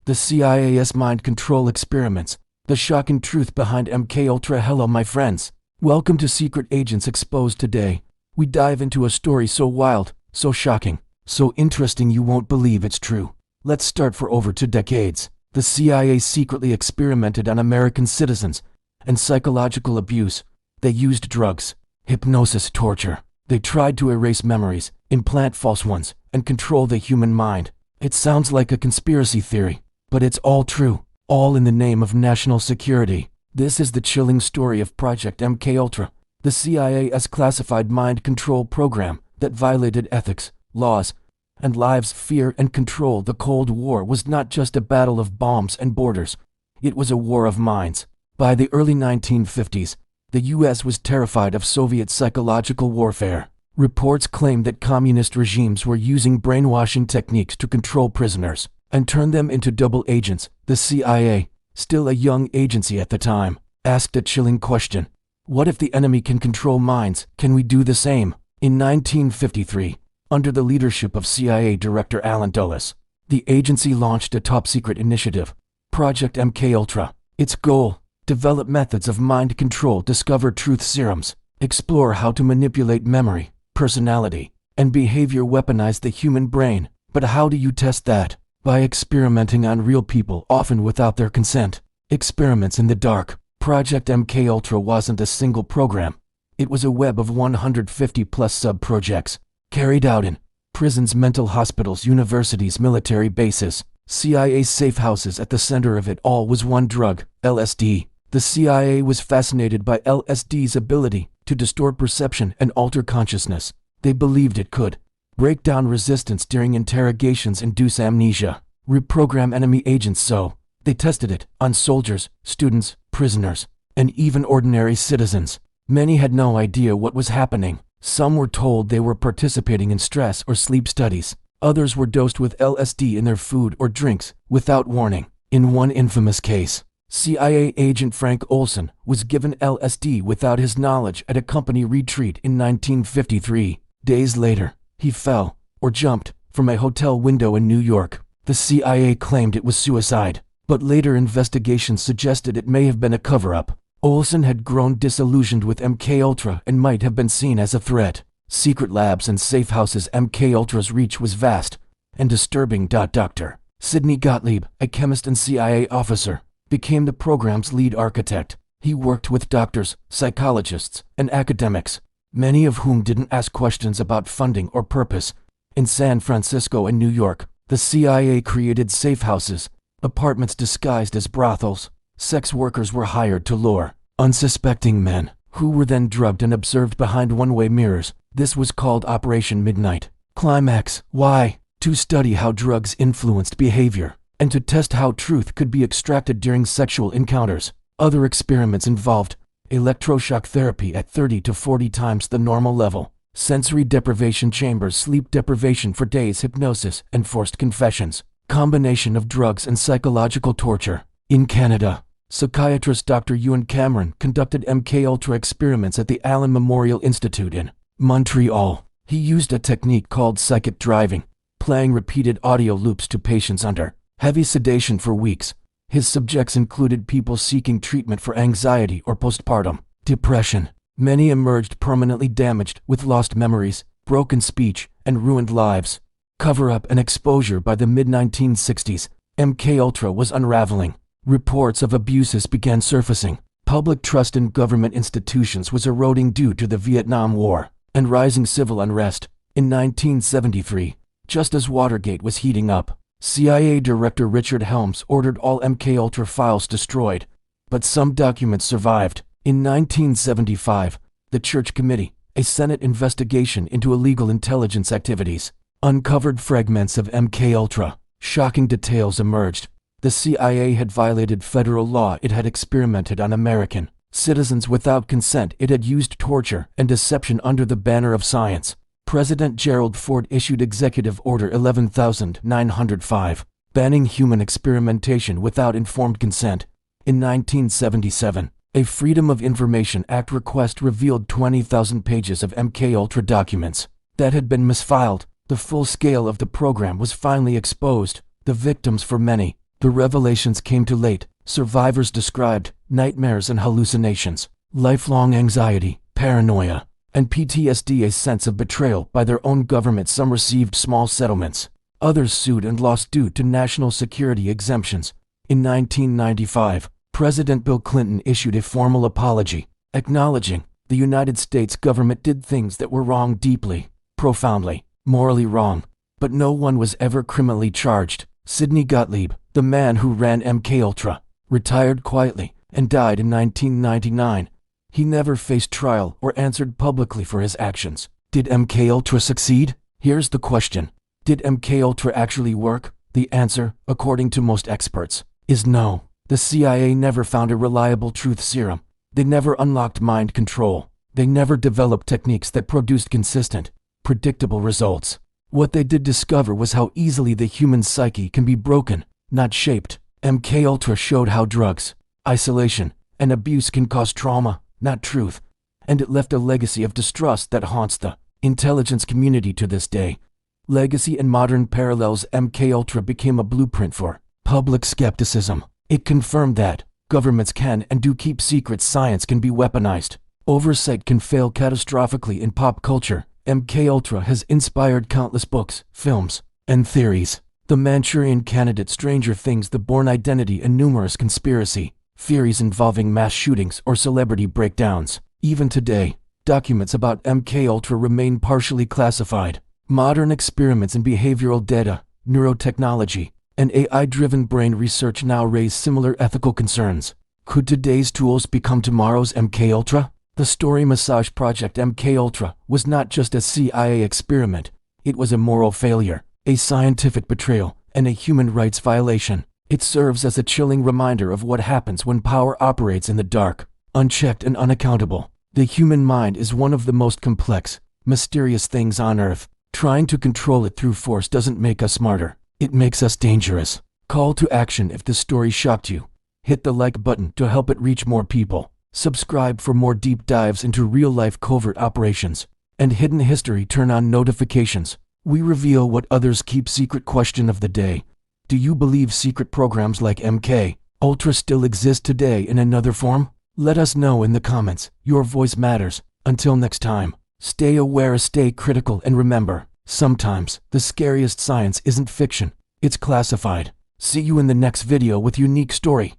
The CIA's mind control experiments. The shocking truth behind MKUltra. Hello my friends. Welcome to Secret Agents Exposed. Today, we dive into a story so wild, so shocking, so interesting you won't believe it's true. Let's start. For over 2 decades, the CIA secretly experimented on American citizens and psychological abuse. They used drugs, hypnosis, torture. They tried to erase memories, implant false ones, and control the human mind. It sounds like a conspiracy theory, but it's all true, all in the name of national security. This is the chilling story of Project MKUltra, the CIA's classified mind control program that violated ethics, laws, and lives. Fear and control. The Cold War was not just a battle of bombs and borders. It was a war of minds. By the early 1950s, the US was terrified of Soviet psychological warfare. Reports claimed that communist regimes were using brainwashing techniques to control prisoners and turn them into double agents. The CIA, still a young agency at the time, asked a chilling question. What if the enemy can control minds? Can we do the same? In 1953, under the leadership of CIA Director Allen Dulles, the agency launched a top-secret initiative, Project MKUltra. Its goal: develop methods of mind control, discover truth serums, explore how to manipulate memory, personality, and behavior, weaponize the human brain. But how do you test that? By experimenting on real people, often without their consent. Experiments in the dark. Project MKUltra wasn't a single program. It was a web of 150+ sub-projects, carried out in prisons, mental hospitals, universities, military bases, CIA safe houses. At the center of it all was one drug, LSD. The CIA was fascinated by LSD's ability to distort perception and alter consciousness. They believed it could break down resistance during interrogations, induce amnesia, reprogram enemy agents. So, they tested it on soldiers, students, prisoners, and even ordinary citizens. Many had no idea what was happening. Some were told they were participating in stress or sleep studies. Others were dosed with LSD in their food or drinks without warning. In one infamous case, CIA agent Frank Olson was given LSD without his knowledge at a company retreat in 1953. Days later, he fell, or jumped, from a hotel window in New York. The CIA claimed it was suicide, but later investigations suggested it may have been a cover-up. Olson had grown disillusioned with MKUltra and might have been seen as a threat. Secret labs and safe houses. MKUltra's reach was vast and disturbing. Dr. Sidney Gottlieb, a chemist and CIA officer, became the program's lead architect. He worked with doctors, psychologists, and academics, many of whom didn't ask questions about funding or purpose. In San Francisco and New York, the CIA created safe houses, apartments disguised as brothels. Sex workers were hired to lure unsuspecting men, who were then drugged and observed behind one-way mirrors. This was called Operation Midnight Climax. Why? To study how drugs influenced behavior, and to test how truth could be extracted during sexual encounters. Other experiments involved electroshock therapy at 30 to 40 times the normal level, sensory deprivation chambers, sleep deprivation for days, hypnosis, and forced confessions, combination of drugs and psychological torture. In Canada, psychiatrist Dr. Ewan Cameron conducted MKUltra experiments at the Allen Memorial Institute in Montreal. He used a technique called psychic driving, playing repeated audio loops to patients under heavy sedation for weeks. His subjects included people seeking treatment for anxiety or postpartum depression. Many emerged permanently damaged, with lost memories, broken speech, and ruined lives. Cover-up and exposure. By the mid-1960s, MKUltra was unraveling. Reports of abuses began surfacing. Public trust in government institutions was eroding due to the Vietnam War and rising civil unrest. In 1973, just as Watergate was heating up, CIA Director Richard Helms ordered all MKUltra files destroyed, but some documents survived. In 1975, the Church Committee, a Senate investigation into illegal intelligence activities, uncovered fragments of MKUltra. Shocking details emerged. The CIA had violated federal law. It had experimented on American citizens without consent. It had used torture and deception under the banner of science. President Gerald Ford issued Executive Order 11,905, banning human experimentation without informed consent. In 1977, a Freedom of Information Act request revealed 20,000 pages of MKUltra documents that had been misfiled. The full scale of the program was finally exposed. The victims, for many, The revelations came too late. Survivors described nightmares and hallucinations, lifelong anxiety, paranoia, and PTSD, a sense of betrayal by their own government. Some received small settlements. Others sued and lost due to national security exemptions. In 1995, President Bill Clinton issued a formal apology, acknowledging the United States government did things that were wrong, deeply, profoundly, morally wrong, but no one was ever criminally charged. Sidney Gottlieb, the man who ran MKUltra, retired quietly and died in 1999. He never faced trial or answered publicly for his actions. Did MKUltra succeed? Here's the question. Did MKUltra actually work? The answer, according to most experts, is no. The CIA never found a reliable truth serum. They never unlocked mind control. They never developed techniques that produced consistent, predictable results. What they did discover was how easily the human psyche can be broken, not shaped. MKUltra showed how drugs, isolation, and abuse can cause trauma, not truth. And it left a legacy of distrust that haunts the intelligence community to this day. Legacy and modern parallels. MKUltra became a blueprint for public skepticism. It confirmed that governments can and do keep secrets. Science can be weaponized. Oversight can fail catastrophically. In pop culture, MKUltra has inspired countless books, films, and theories. The Manchurian Candidate, Stranger Things, The Bourne Identity, and numerous conspiracy theories involving mass shootings or celebrity breakdowns. Even today, documents about MKUltra remain partially classified. Modern experiments in behavioral data, neurotechnology, and AI-driven brain research now raise similar ethical concerns. Could today's tools become tomorrow's MKUltra? The Story Massage Project. MKUltra was not just a CIA experiment. It was a moral failure, a scientific betrayal, and a human rights violation. It serves as a chilling reminder of what happens when power operates in the dark, unchecked and unaccountable. The human mind is one of the most complex, mysterious things on Earth. Trying to control it through force doesn't make us smarter. It makes us dangerous. Call to action. If this story shocked you, hit the like button to help it reach more people. Subscribe for more deep dives into real-life covert operations and hidden history. Turn on notifications. We reveal what others keep secret. Question of the day. Do you believe secret programs like MKUltra still exist today in another form? Let us know in the comments. Your voice matters. Until next time, stay aware, stay critical, and remember, sometimes the scariest science isn't fiction, it's classified. See you in the next video with unique story.